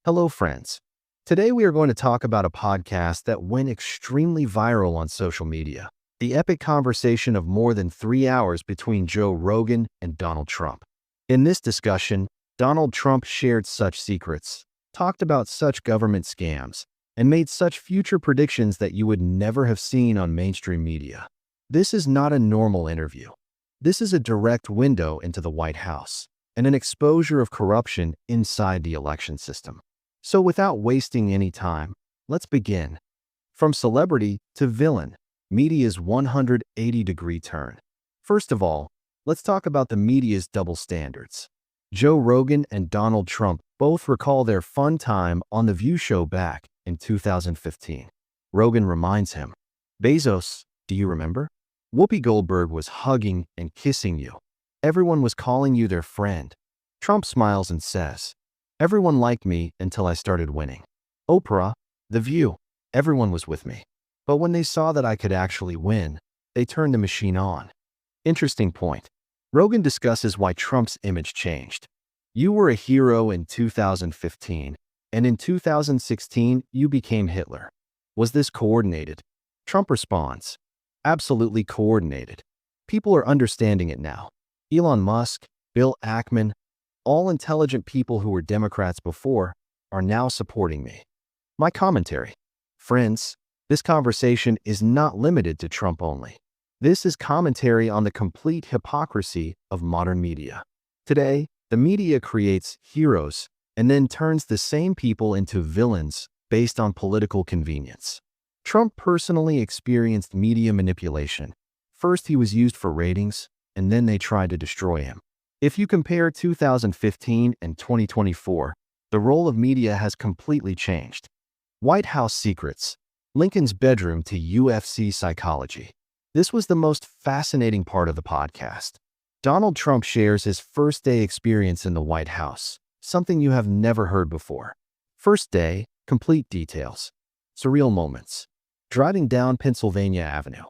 Hello, friends. Today we are going to talk about a podcast that went extremely viral on social media. The epic conversation of more than 3 hours between Joe Rogan and Donald Trump. In this discussion, Donald Trump shared such secrets, talked about such government scams, and made such future predictions that you would never have seen on mainstream media. This is not a normal interview. This is a direct window into the White House and an exposure of corruption inside the election system. So without wasting any time, let's begin. From celebrity to villain, media's 180-degree turn. First of all, let's talk about the media's double standards. Joe Rogan and Donald Trump both recall their fun time on The View show back in 2015. Rogan reminds him, "Bezos, do you remember? Whoopi Goldberg was hugging and kissing you. Everyone was calling you their friend." Trump smiles and says, "Everyone liked me until I started winning. Oprah, The View, everyone was with me. But when they saw that I could actually win, they turned the machine on." Interesting point. Rogan discusses why Trump's image changed. "You were a hero in 2015, and in 2016, you became Hitler. Was this coordinated?" Trump responds, "Absolutely coordinated. People are understanding it now. Elon Musk, Bill Ackman, all intelligent people who were Democrats before are now supporting me." My commentary. Friends, this conversation is not limited to Trump only. This is commentary on the complete hypocrisy of modern media. Today, the media creates heroes and then turns the same people into villains based on political convenience. Trump personally experienced media manipulation. First, he was used for ratings, and then they tried to destroy him. If you compare 2015 and 2024, the role of media has completely changed. White House secrets. Lincoln's bedroom to UFC psychology. This was the most fascinating part of the podcast. Donald Trump shares his first-day experience in the White House, something you have never heard before. First day, complete details. Surreal moments. Driving down Pennsylvania Avenue.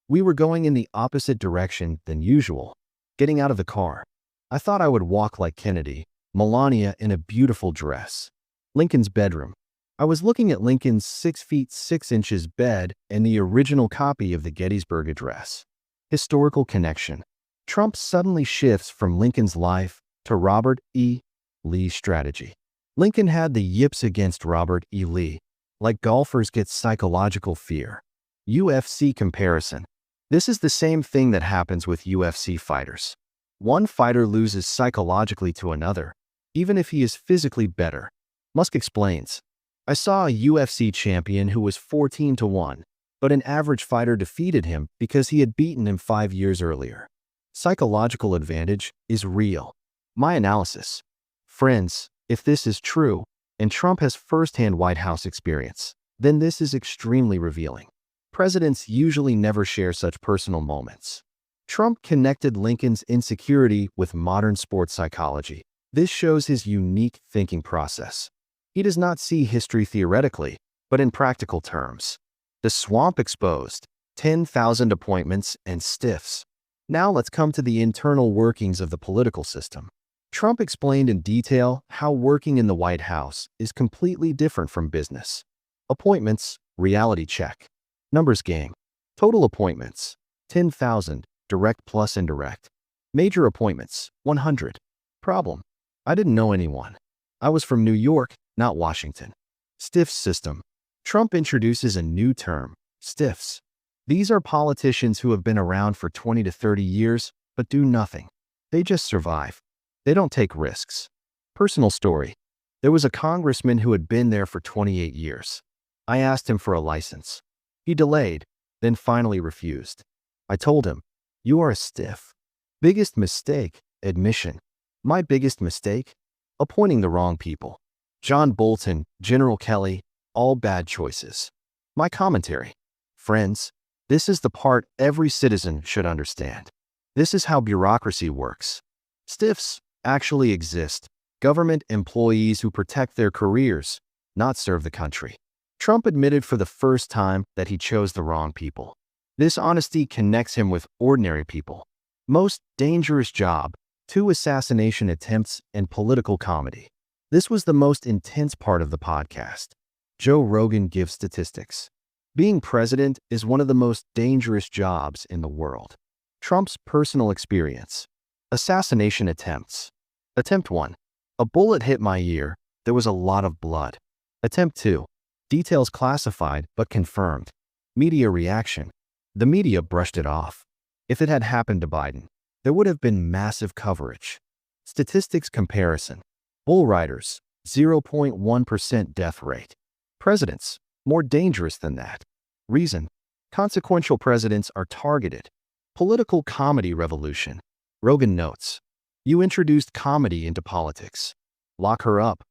We were going in the opposite direction than usual. Getting out of the car. I thought I would walk like Kennedy, Melania in a beautiful dress. Lincoln's bedroom. I was looking at Lincoln's 6 feet 6 inches bed and the original copy of the Gettysburg Address. Historical connection. Trump suddenly shifts from Lincoln's life to Robert E. Lee's strategy. Lincoln had the yips against Robert E. Lee, like golfers get psychological fear. UFC comparison. This is the same thing that happens with UFC fighters. One fighter loses psychologically to another, even if he is physically better. Musk explains, "I saw a UFC champion who was 14-1, but an average fighter defeated him because he had beaten him 5 years earlier. Psychological advantage is real." My analysis. Friends, if this is true, and Trump has first-hand White House experience, then this is extremely revealing. Presidents usually never share such personal moments. Trump connected Lincoln's insecurity with modern sports psychology. This shows his unique thinking process. He does not see history theoretically, but in practical terms. The swamp exposed, 10,000 appointments and stiffs. Now let's come to the internal workings of the political system. Trump explained in detail how working in the White House is completely different from business. Appointments, reality check. Numbers game. Total appointments, 10,000. Direct plus indirect. Major appointments, 100. Problem. I didn't know anyone. I was from New York, not Washington. Stiffs system. Trump introduces a new term, stiffs. These are politicians who have been around for 20 to 30 years, but do nothing. They just survive. They don't take risks. Personal story. There was a congressman who had been there for 28 years. I asked him for a license. He delayed, then finally refused. I told him, "You are a stiff." Biggest mistake, admission. My biggest mistake? Appointing the wrong people. John Bolton, General Kelly, all bad choices. My commentary. Friends, this is the part every citizen should understand. This is how bureaucracy works. Stiffs actually exist. Government employees who protect their careers, not serve the country. Trump admitted for the first time that he chose the wrong people. This honesty connects him with ordinary people. Most dangerous job, 2 assassination attempts and political comedy. This was the most intense part of the podcast. Joe Rogan gives statistics. Being president is one of the most dangerous jobs in the world. Trump's personal experience. Assassination attempts. Attempt 1. A bullet hit my ear. There was a lot of blood. Attempt 2. Details classified but confirmed. Media reaction. The media brushed it off. If it had happened to Biden, there would have been massive coverage. Statistics comparison. Bull riders, 0.1% death rate. Presidents, more dangerous than that. Reason. Consequential presidents are targeted. Political comedy revolution. Rogan notes. You introduced comedy into politics. Lock her up.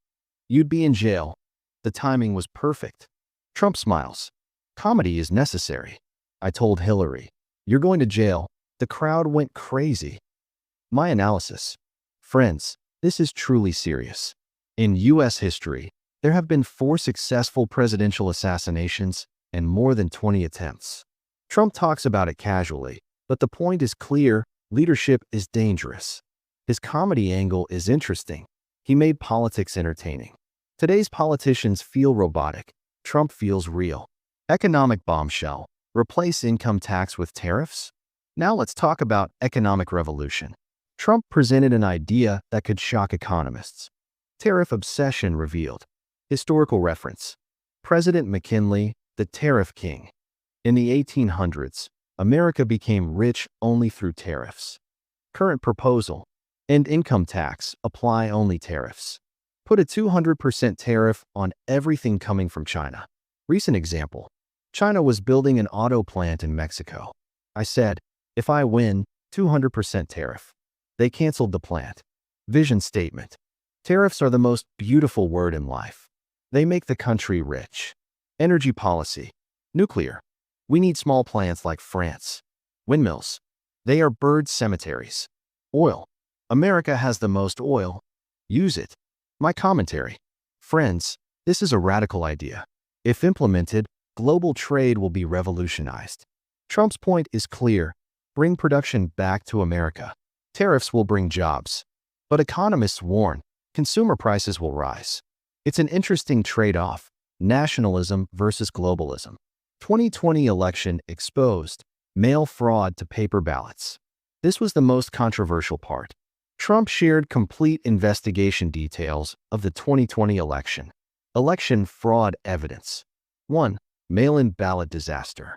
You'd be in jail. The timing was perfect. Trump smiles. Comedy is necessary. I told Hillary, you're going to jail. The crowd went crazy. My analysis. Friends, this is truly serious. In U.S. history, there have been 4 successful presidential assassinations and more than 20 attempts. Trump talks about it casually, but the point is clear: leadership is dangerous. His comedy angle is interesting. He made politics entertaining. Today's politicians feel robotic. Trump feels real. Economic bombshell. Replace income tax with tariffs? Now let's talk about economic revolution. Trump presented an idea that could shock economists. Tariff obsession revealed. Historical reference. President McKinley, the tariff king. In the 1800s, America became rich only through tariffs. Current proposal. End income tax, apply only tariffs. Put a 200% tariff on everything coming from China. Recent example. China was building an auto plant in Mexico. I said, if I win, 200% tariff. They canceled the plant. Vision statement. Tariffs are the most beautiful word in life. They make the country rich. Energy policy. Nuclear. We need small plants like France. Windmills. They are bird cemeteries. Oil. America has the most oil. Use it. My commentary. Friends, this is a radical idea. If implemented, global trade will be revolutionized. Trump's point is clear. Bring production back to America. Tariffs will bring jobs. But economists warn, consumer prices will rise. It's an interesting trade-off. Nationalism versus globalism. 2020 election exposed. Mail fraud to paper ballots. This was the most controversial part. Trump shared complete investigation details of the 2020 election. Election fraud evidence. 1. Mail-in ballot disaster.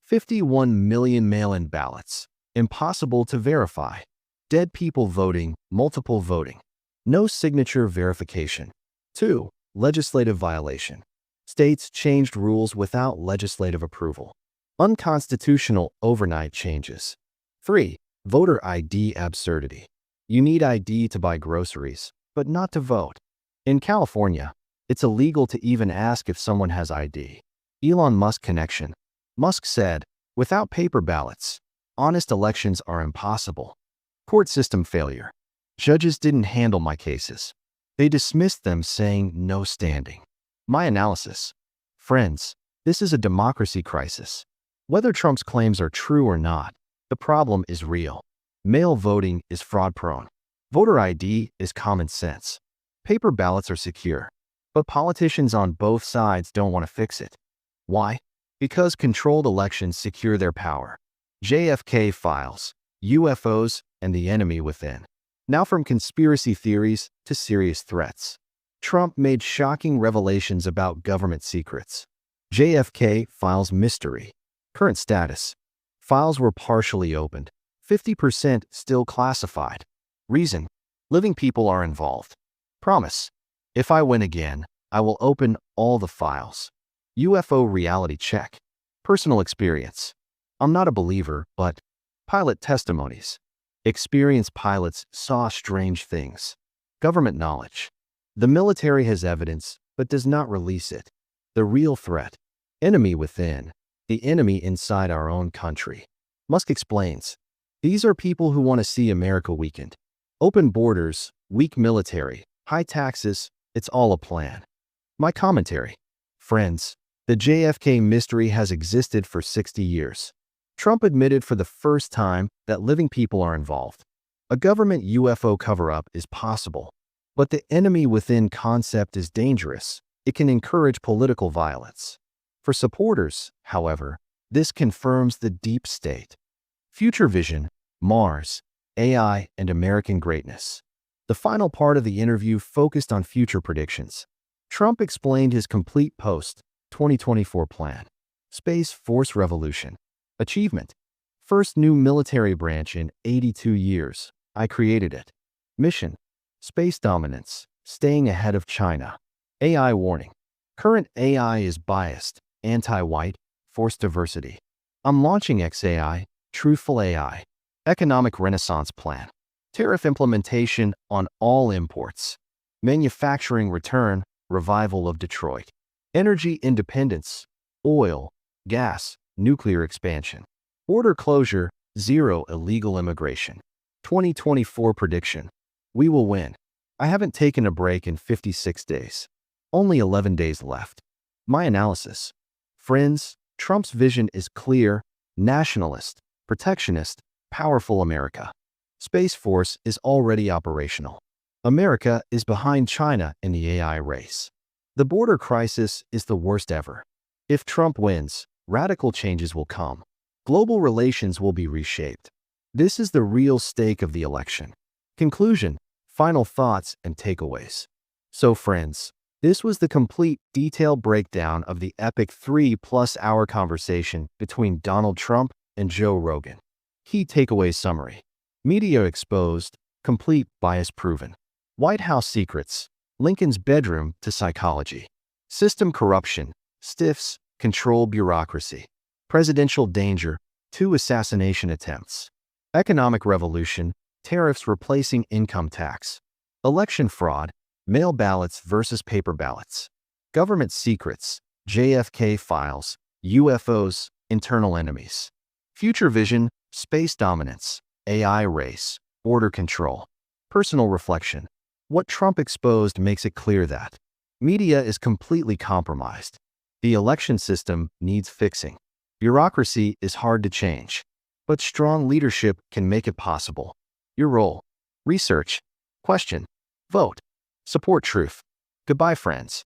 51 million mail-in ballots. Impossible to verify. Dead people voting, multiple voting. No signature verification. 2. Legislative violation. States changed rules without legislative approval. Unconstitutional overnight changes. 3. Voter ID absurdity. You need ID to buy groceries, but not to vote. In California, it's illegal to even ask if someone has ID. Elon Musk connection. Musk said, without paper ballots, honest elections are impossible. Court system failure. Judges didn't handle my cases. They dismissed them, saying no standing. My analysis. Friends, this is a democracy crisis. Whether Trump's claims are true or not, the problem is real. Mail voting is fraud-prone. Voter ID is common sense. Paper ballots are secure. But politicians on both sides don't want to fix it. Why? Because controlled elections secure their power. JFK files, UFOs, and the enemy within. Now from conspiracy theories to serious threats. Trump made shocking revelations about government secrets. JFK files mystery. Current status. Files were partially opened. 50% still classified. Reason. Living people are involved. Promise. If I win again, I will open all the files. UFO reality check. Personal experience. I'm not a believer, but pilot testimonies. Experienced pilots saw strange things. Government knowledge. The military has evidence, but does not release it. The real threat. Enemy within. The enemy inside our own country. Musk explains. These are people who want to see America weakened. Open borders, weak military, high taxes, it's all a plan. My commentary. Friends, the JFK mystery has existed for 60 years. Trump admitted for the first time that living people are involved. A government UFO cover-up is possible. But the enemy within concept is dangerous. It can encourage political violence. For supporters, however, this confirms the deep state. Future vision, Mars, AI, and American greatness. The final part of the interview focused on future predictions. Trump explained his complete post-2024 plan. Space Force Revolution. Achievement. First new military branch in 82 years. I created it. Mission. Space dominance. Staying ahead of China. AI warning. Current AI is biased, anti-white, forced diversity. I'm launching XAI, truthful AI. Economic Renaissance Plan. Tariff implementation on all imports. Manufacturing return, revival of Detroit. Energy independence, oil, gas, nuclear expansion. Border closure, zero illegal immigration. 2024 prediction. We will win. I haven't taken a break in 56 days. Only 11 days left. My analysis. Friends, Trump's vision is clear, nationalist, protectionist, powerful America. Space Force is already operational. America is behind China in the AI race. The border crisis is the worst ever. If Trump wins, radical changes will come. Global relations will be reshaped. This is the real stake of the election. Conclusion, final thoughts, and takeaways. So friends, this was the complete, detailed breakdown of the epic 3+ hour conversation between Donald Trump and Joe Rogan. Key takeaway summary. Media exposed, complete bias proven. White House secrets, Lincoln's bedroom to psychology. System corruption, stiffs, control bureaucracy. Presidential danger, 2 assassination attempts. Economic revolution, tariffs replacing income tax. Election fraud, mail ballots versus paper ballots. Government secrets, JFK files, UFOs, internal enemies. Future vision, space dominance, AI race, border control. Personal reflection. What Trump exposed makes it clear that media is completely compromised. The election system needs fixing. Bureaucracy is hard to change, but strong leadership can make it possible. Your role. Research. Question. Vote. Support truth. Goodbye, friends.